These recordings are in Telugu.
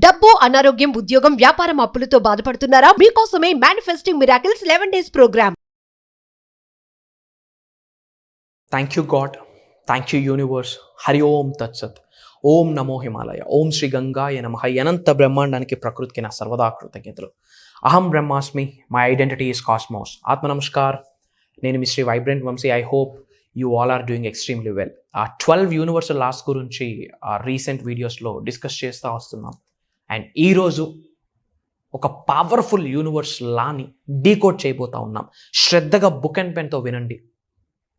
డబ్బు, అనారోగ్యం, ఉద్యోగం, వ్యాపారం, అప్పులతో బాధపడుతున్నారా? మీకోసమే manifesting miracles 11 days programme. Thank you God, thank you universe. Hari ఓం తత్సత్. ఓం నమో హిమాలయ. ఓం శ్రీ గంగాయ నమః. అనంత బ్రహ్మాండానికి ప్రకృతికి నా సర్వదా కృతజ్ఞతలు. అహం బ్రహ్మాస్మి, మై ఐడెంటిటీ ఈస్ కాస్మోస్. ఆత్మ నమస్కార్. నేను మీ Shri vibrant Vamshi. I hope you all are doing extremely well. 12 universal laws గురించి రీసెంట్ వీడియోస్లో డిస్కస్ చేస్తూ వస్తున్నాం. అండ్ ఈరోజు ఒక పవర్ఫుల్ యూనివర్స్ లాని డీకోడ్ చేయబోతా ఉన్నాం. శ్రద్ధగా బుక్ అండ్ పెన్తో వినండి,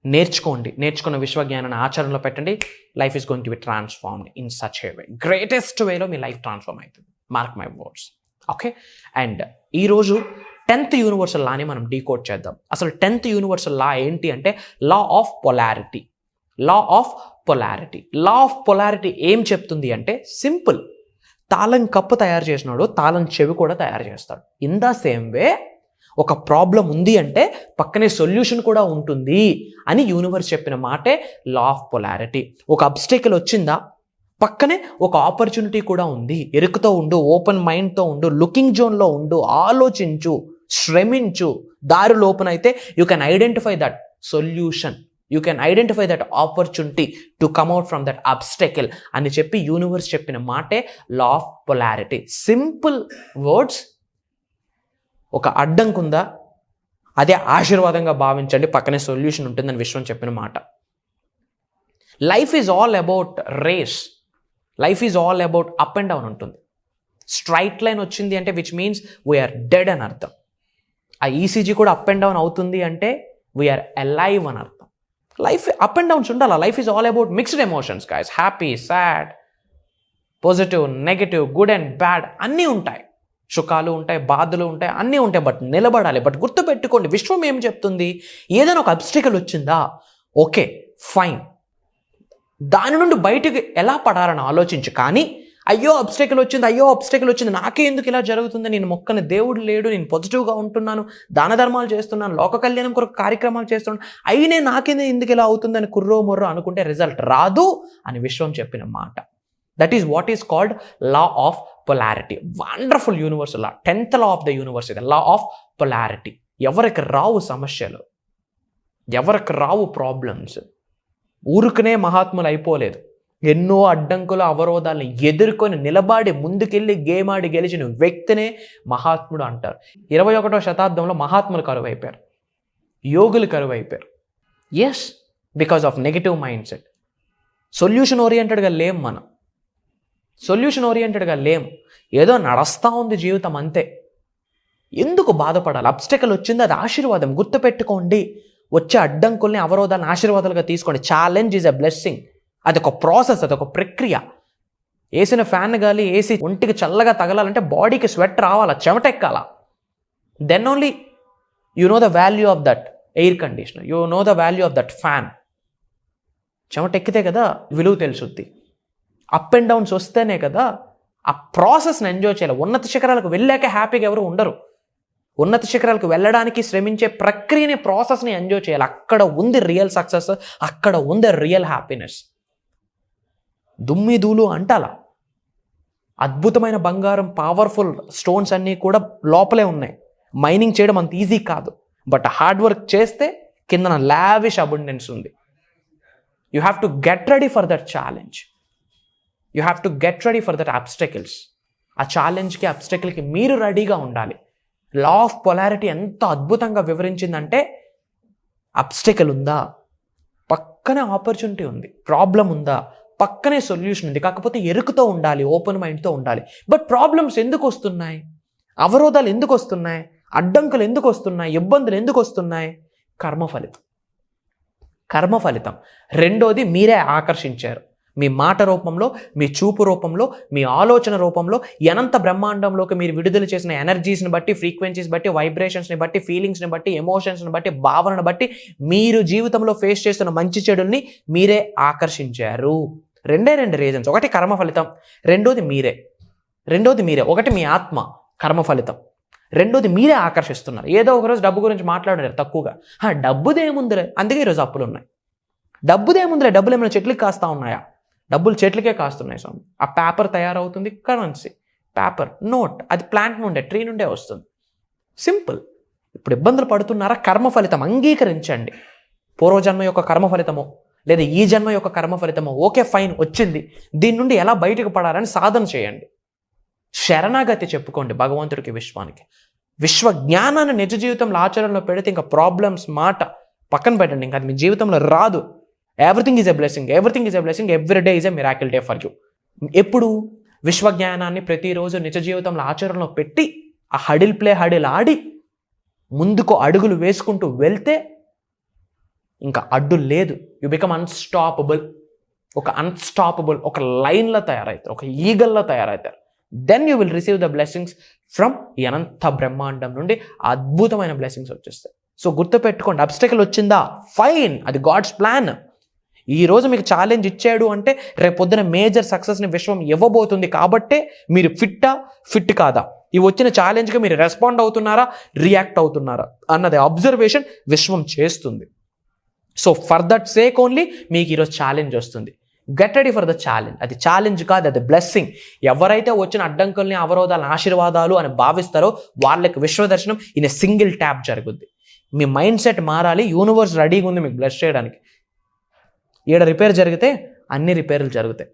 నేర్చుకోండి. నేర్చుకున్న విశ్వజ్ఞానాన్ని ఆచరణలో పెట్టండి. Life is going to B transformed in such a way. Greatest వేలో మీ లైఫ్ ట్రాన్స్ఫార్మ్ అవుతుంది. Mark my words. Okay. And ఈరోజు 10th యూనివర్సల్ లాని మనం డీకోడ్ చేద్దాం. అసలు 10th యూనివర్సల్ లా ఏంటి అంటే law of polarity. Law of polarity. Law of polarity ఏం చెప్తుంది అంటే సింపుల్. తాళం కప్పు తయారు చేసినాడు, తాళం చెవి కూడా తయారు చేస్తాడు. ఇన్ ద సేమ్ వే ఒక ప్రాబ్లం ఉంది అంటే పక్కనే సొల్యూషన్ కూడా ఉంటుంది అని యూనివర్స్ చెప్పిన మాటే లా ఆఫ్ పొలారిటీ. ఒక అబ్స్టెకల్ వచ్చిందా, పక్కనే ఒక ఆపర్చునిటీ కూడా ఉంది. ఎరుకుతో ఉండు, ఓపెన్ మైండ్తో ఉండు, లుకింగ్ జోన్లో ఉండు, ఆలోచించు, శ్రమించు. దారిలో ఓపెన్ అయితే you can identify that solution, you can identify that opportunity to come out from that obstacle అని చెప్పి యూనివర్స్ చెప్పిన మాటే law of polarity. Simple words. ఒక అడ్డంకుందా, అదే ఆశీర్వాదంగా భావించండి, పక్కనే సొల్యూషన్ ఉంటుందని విశ్వం చెప్పిన మాట. Life is all about race. Life is all about up and down ఉంటుంది. స్ట్రైట్ లైన్ వచ్చింది అంటే విచ్ మీన్స్ వీఆర్ డెడ్ అని అర్థం. ఆ ఈసీజీ కూడా అప్ అండ్ డౌన్ అవుతుంది అంటే వీఆర్ అలైవ్ అని అర్థం. లైఫ్ అప్ అండ్ డౌన్స్ ఉండాలి. Life is all about mixed emotions guys. Happy, sad, positive, negative, good and bad అన్నీ ఉంటాయి. సుఖాలు ఉంటాయి, బాధలు ఉంటాయి, అన్నీ ఉంటాయి. బట్ నిలబడాలి. బట్ గుర్తుపెట్టుకోండి, విశ్వం ఏం చెప్తుంది? ఏదైనా ఒక అబ్స్టికల్ వచ్చిందా, ఓకే ఫైన్, దాని నుండి బయటకు ఎలా పడాలని ఆలోచించు. కానీ అయ్యో అబ్స్టికల్ వచ్చింది, నాకే ఎందుకు ఇలా జరుగుతుంది, నేను మొక్కని దేవుడు లేడు, నేను పాజిటివ్గా ఉంటున్నాను, దాన ధర్మాలు చేస్తున్నాను, లోక కళ్యాణం కొరకు కార్యక్రమాలు చేస్తున్నాను, అయినే నాకేందుకు ఎందుకు ఇలా అవుతుందని కుర్రో మొర్రో అనుకుంటే రిజల్ట్ రాదు అని విశ్వం చెప్పిన మాట. That is what is called law of polarity. Wonderful universal law. 10th law of the universe ఇది, లా ఆఫ్ పొలారిటీ. ఎవరికి రావు సమస్యలు, ఎవరికి రావు ప్రాబ్లమ్స్. ఊరుకునే మహాత్ములు అయిపోలేదు. ఎన్నో అడ్డంకుల అవరోధాలను ఎదుర్కొని నిలబడి ముందుకెళ్ళి గేమ్ ఆడి గెలిచిన వ్యక్తినే మహాత్ముడు అంటారు. 21వ శతాబ్దంలో మహాత్ములు కరువైపోయారు, యోగులు కరువైపోయారు. Yes, because of negative mindset. Solution ఓరియంటెడ్గా లేం మనం. సొల్యూషన్ ఓరియంటెడ్గా లేం. ఏదో నడుస్తూ ఉంది జీవితం అంతే. ఎందుకు బాధపడాలి? అబ్స్టెకల్ వచ్చింది, అది ఆశీర్వాదం. గుర్తుపెట్టుకోండి, వచ్చే అడ్డంకుల్ని, అవరోధాలను ఆశీర్వాదాలుగా తీసుకోండి. Challenge is a blessing. అదొక ప్రాసెస్, అదొక ప్రక్రియ. వేసిన ఫ్యాన్ గాలి ఏసీ ఒంటికి చల్లగా తగలాలంటే బాడీకి స్వెట్ రావాలా, చెమటెక్కాల. Then only you know the value of that air conditioner, you know the value of that fan. చెమటెక్కితే కదా విలువ తెలుసుద్ది. అప్ అండ్ డౌన్స్ వస్తేనే కదా ఆ ప్రాసెస్ని ఎంజాయ్ చేయాలి. ఉన్నత శిఖరాలకు వెళ్ళాక హ్యాపీగా ఎవరు ఉండరు. ఉన్నత శిఖరాలకు వెళ్ళడానికి శ్రమించే ప్రక్రియని, ప్రాసెస్ని ఎంజాయ్ చేయాలి. అక్కడ ఉంది రియల్ సక్సెస్, అక్కడ ఉంది రియల్ హ్యాపీనెస్. దుమ్మిదూలు అంటాల అద్భుతమైన బంగారం, పవర్ఫుల్ స్టోన్స్ అన్నీ కూడా లోపలే ఉన్నాయి. మైనింగ్ చేయడం అంత ఈజీ కాదు. బట్ హార్డ్ వర్క్ చేస్తే కిందన లావిష్ అబండెన్స్ ఉంది. You have to get ready for that challenge. You have to get ready for that obstacles. ఆ ఛాలెంజ్కి, అబ్స్టెకల్కి మీరు రెడీగా ఉండాలి. లా ఆఫ్ పొలారిటీ ఎంత అద్భుతంగా వివరించిందంటే, అబ్స్టెకల్ ఉందా, పక్కనే ఆపర్చునిటీ ఉంది. ప్రాబ్లం ఉందా, పక్కనే సొల్యూషన్ ఉంది. కాకపోతే ఎరుకుతో ఉండాలి, ఓపెన్ మైండ్తో ఉండాలి. బట్ ప్రాబ్లమ్స్ ఎందుకు వస్తున్నాయి, అవరోధాలు ఎందుకు వస్తున్నాయి, అడ్డంకులు ఎందుకు వస్తున్నాయి, ఇబ్బందులు ఎందుకు వస్తున్నాయి? కర్మ ఫలితం. రెండోది మీరే ఆకర్షించారు. మీ మాట రూపంలో, మీ చూపు రూపంలో, మీ ఆలోచన రూపంలో, అనంత బ్రహ్మాండంలోకి మీరు విడుదల చేసిన ఎనర్జీస్ని బట్టి, ఫ్రీక్వెన్సీస్ బట్టి, వైబ్రేషన్స్ని బట్టి, ఫీలింగ్స్ని బట్టి, ఎమోషన్స్ని బట్టి, భావనను బట్టి మీరు జీవితంలో ఫేస్ చేస్తున్న మంచి చెడుల్ని మీరే ఆకర్షించారు. రెండే రీజన్స్. ఒకటి కర్మ ఫలితం, రెండోది మీరే. ఒకటి మీ ఆత్మ కర్మ ఫలితం, రెండోది మీరే ఆకర్షిస్తున్నారు. ఏదో ఒకరోజు డబ్బు గురించి మాట్లాడారు తక్కువగా, డబ్బుదేముందిలే, అందుకే ఈరోజు అప్పులు ఉన్నాయి. డబ్బుదేముందిలే, డబ్బులు ఏమైనా చెట్లకి కాస్తా ఉన్నాయా? డబ్బులు చెట్లకే కాస్తున్నాయి స్వామి. ఆ పేపర్ తయారవుతుంది, కరెన్సీ. Paper, note. అది ప్లాంట్ నుండే, ట్రీ నుండే వస్తుంది. సింపుల్. ఇప్పుడు ఇబ్బందులు పడుతున్నారా? కర్మ ఫలితం అంగీకరించండి. పూర్వజన్మ యొక్క కర్మ ఫలితమో లేదా ఈ జన్మ యొక్క కర్మ ఫలితమో ఓకే ఫైన్ వచ్చింది, దీని నుండి ఎలా బయటకు పడాలని సాధన చేయండి. శరణాగతి చెప్పుకోండి భగవంతుడికి, విశ్వానికి. విశ్వ జ్ఞానాన్ని నిజ జీవితంలో ఆచరణలో పెడితే ఇంకా ప్రాబ్లమ్స్ మాట పక్కన పెట్టండి, ఇంకా అది మీ జీవితంలో రాదు. Everything is a blessing, everything is a blessing, every day is a miracle day for you. ఎప్పుడు విశ్వ జ్ఞానాన్ని ప్రతిరోజు నిజ జీవితంలో ఆచరణలో పెట్టి ఆ హడిల్ ఆడి ముందుకు అడుగులు వేసుకుంటూ వెళ్తే ఇంకా అడ్డు లేదు. You become unstoppable. ఒక లైన్లో తయారవుతారు, ఒక ఈగల్లో తయారవుతారు. Then you will receive the blessings from ఈ అనంత బ్రహ్మాండం నుండి అద్భుతమైన బ్లెస్సింగ్స్ వచ్చేస్తాయి. సో గుర్తుపెట్టుకోండి, అబ్స్టకల్ వచ్చిందా ఫైన్, అది గాడ్స్ ప్లాన్. ఈరోజు మీకు ఛాలెంజ్ ఇచ్చాడు అంటే రేపు పొద్దున మేజర్ సక్సెస్ని విశ్వం ఇవ్వబోతుంది. కాబట్టే మీరు ఫిట్ కాదా, ఈ వచ్చిన ఛాలెంజ్కి మీరు రెస్పాండ్ అవుతున్నారా, రియాక్ట్ అవుతున్నారా అన్నది అబ్జర్వేషన్ విశ్వం చేస్తుంది. So for that sake only మీకు ఈరోజు ఛాలెంజ్ వస్తుంది. Get ready for the challenge. అది ఛాలెంజ్ కాదు, అది బ్లెస్సింగ్. ఎవరైతే వచ్చిన అడ్డంకుల్ని, అవరోధాలను ఆశీర్వాదాలు అని భావిస్తారో వాళ్ళకి విశ్వదర్శనం ఇన్ ఎ సింగిల్ ట్యాప్ జరుగుద్ది. మీ మైండ్ సెట్ మారాలి. యూనివర్స్ రెడీగా ఉంది మీకు బ్లెస్ చేయడానికి. ఈడ రిపేర్ జరిగితే అన్ని రిపేర్లు జరుగుతాయి.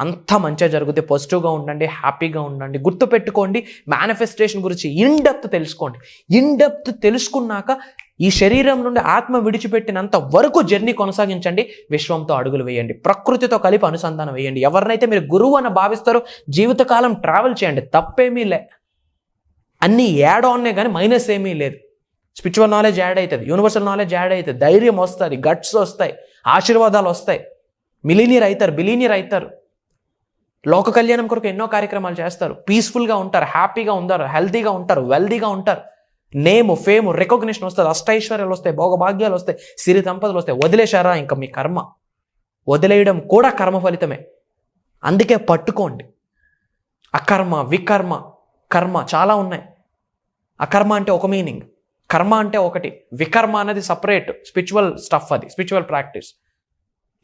అంతా మంచిగా జరుగుతాయి. పాజిటివ్గా ఉండండి, హ్యాపీగా ఉండండి. గుర్తుపెట్టుకోండి, మేనిఫెస్టేషన్ గురించి ఇన్ డెప్త్ తెలుసుకోండి. ఇన్ డెప్త్ తెలుసుకున్నాక ఈ శరీరం నుండి ఆత్మ విడిచిపెట్టినంత వరకు జర్నీ కొనసాగించండి. విశ్వంతో అడుగులు వేయండి, ప్రకృతితో కలిపి అనుసంధానం వేయండి. ఎవరినైతే మీరు గురువు అని భావిస్తారో జీవితకాలం ట్రావెల్ చేయండి, తప్పేమీ లే. అన్నీ యాడ్ ఆన్నే కానీ మైనస్ ఏమీ లేదు. స్పిరిచువల్ నాలెడ్జ్ యాడ్ అవుతుంది, యూనివర్సల్ నాలెడ్జ్ యాడ్ అవుతుంది, ధైర్యం వస్తుంది, గట్స్ వస్తాయి, ఆశీర్వాదాలు వస్తాయి, బిలీనియర్ అవుతారు, లోక కళ్యాణం కొరకు ఎన్నో కార్యక్రమాలు చేస్తారు, పీస్ఫుల్గా ఉంటారు, హ్యాపీగా ఉంటారు, హెల్తీగా ఉంటారు, వెల్దీగా ఉంటారు. నేమ్, ఫేమ్, రికగ్నిషన్ వస్తుంది, అష్టైశ్వర్యాలు వస్తాయి, భోగభాగ్యాలు వస్తాయి, సిరి సంపదలు వస్తాయి. వదిలేశారా ఇంకా మీ కర్మ. వదిలేయడం కూడా కర్మ ఫలితమే. అందుకే పట్టుకోండి. అకర్మ, వికర్మ, కర్మ చాలా ఉన్నాయి. అకర్మ అంటే ఒక మీనింగ్, కర్మ అంటే ఒకటి, వికర్మ అనేది సపరేట్ స్పిరిచువల్ స్టఫ్, అది స్పిరిచువల్ ప్రాక్టీస్.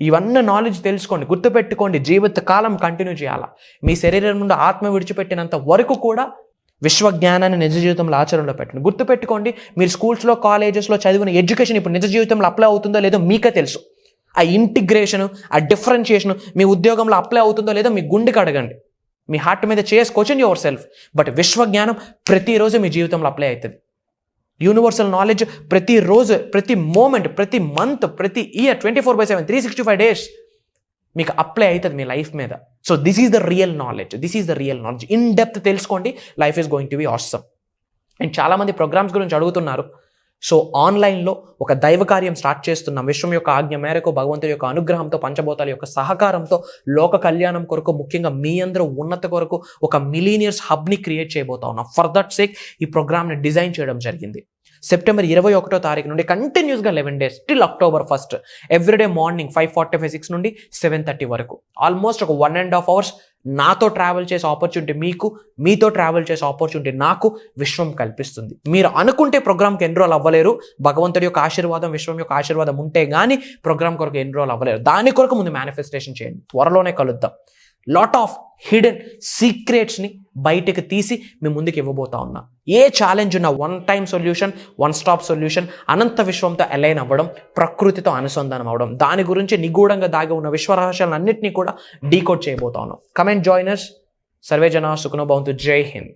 ఇవన్నీ నాలెడ్జ్ తెలుసుకోండి, గుర్తుపెట్టుకోండి. జీవితకాలం కంటిన్యూ చేయాలా. మీ శరీరం నుండి ఆత్మ విడిచిపెట్టినంత వరకు కూడా విశ్వ జ్ఞానాన్ని నిజ జీవితంలో ఆచరణలో పెట్టండి. గుర్తుపెట్టుకోండి, మీరు స్కూల్స్లో, కాలేజెస్లో చదివిన ఎడ్యుకేషన్ ఇప్పుడు నిజ జీవితంలో అప్లై అవుతుందో లేదో మీకే తెలుసు. ఆ ఇంటిగ్రేషను, ఆ డిఫరెన్షియేషను మీ ఉద్యోగంలో అప్లై అవుతుందో లేదో మీ గుండెకి అడగండి. మీ హార్ట్ మీద క్వశ్చన్ యువర్ సెల్ఫ్. బట్ విశ్వ జ్ఞానం ప్రతిరోజు మీ జీవితంలో అప్లై అవుతుంది. యూనివర్సల్ నాలెడ్జ్ ప్రతిరోజు, ప్రతి మూమెంట్, ప్రతి మంత్, ప్రతి ఇయర్ 24/7 365 days మీకు అప్లై అవుతుంది మీ లైఫ్ మీద. So this is the real knowledge. In depth తెలుసుకోండి, life is going to be awesome. And చాలామంది ప్రోగ్రామ్స్ గురించి అడుగుతున్నారు. సో ఆన్లైన్లో ఒక దైవ కార్యం స్టార్ట్ చేస్తున్నాం. విశ్వం యొక్క ఆజ్ఞ మేరకు, భగవంతుడి యొక్క అనుగ్రహంతో, పంచభూతాల యొక్క సహకారంతో లోక కళ్యాణం కొరకు, ముఖ్యంగా మీ అందరూ ఉన్నత కొరకు ఒక మిలీనియర్స్ హబ్ని క్రియేట్ చేయబోతా ఉన్నాం. ఫర్ దట్ సేక్ ఈ ప్రోగ్రామ్ని డిజైన్ చేయడం జరిగింది. సెప్టెంబర్ 21వ తారీఖు నుండి కంటిన్యూస్గా 11 days till October 1st everyday morning 5:45 నుండి 7:30 వరకు ఆల్మోస్ట్ ఒక 1.5 hours నాతో ట్రావెల్ చేసే ఆపర్చునిటీ మీకు, మీతో ట్రావెల్ చేసే ఆపర్చునిటీ నాకు విశ్వం కల్పిస్తుంది. మీరు అనుకుంటే ప్రోగ్రామ్కి ఎన్రోల్ అవ్వలేరు. భగవంతుడి యొక్క ఆశీర్వాదం, విశ్వం యొక్క ఆశీర్వాదం ఉంటే కానీ ప్రోగ్రామ్ కొరకు ఎన్రోల్ అవ్వలేరు. దాని కొరకు ముందు మేనిఫెస్టేషన్ చేయండి. త్వరలోనే కలుద్దాం. లాట్ ఆఫ్ హిడెన్ సీక్రెట్స్ని బయటకు తీసి మీ ముందుకు ఇవ్వబోతా ఉన్నా. ఏ ఛాలెంజ్ ఉన్న one time solution, one stop solution, అనంత విశ్వంతో అలైన్ అవ్వడం, ప్రకృతితో అనుసంధానం అవ్వడం, దాని గురించి నిగూఢంగా దాగి ఉన్న విశ్వరహస్యాలన్నింటినీ కూడా డీకోడ్ చేయబోతా ఉన్నాం. Comment joiners. సర్వే జనా సుఖనో భవంతు. జై హింద్.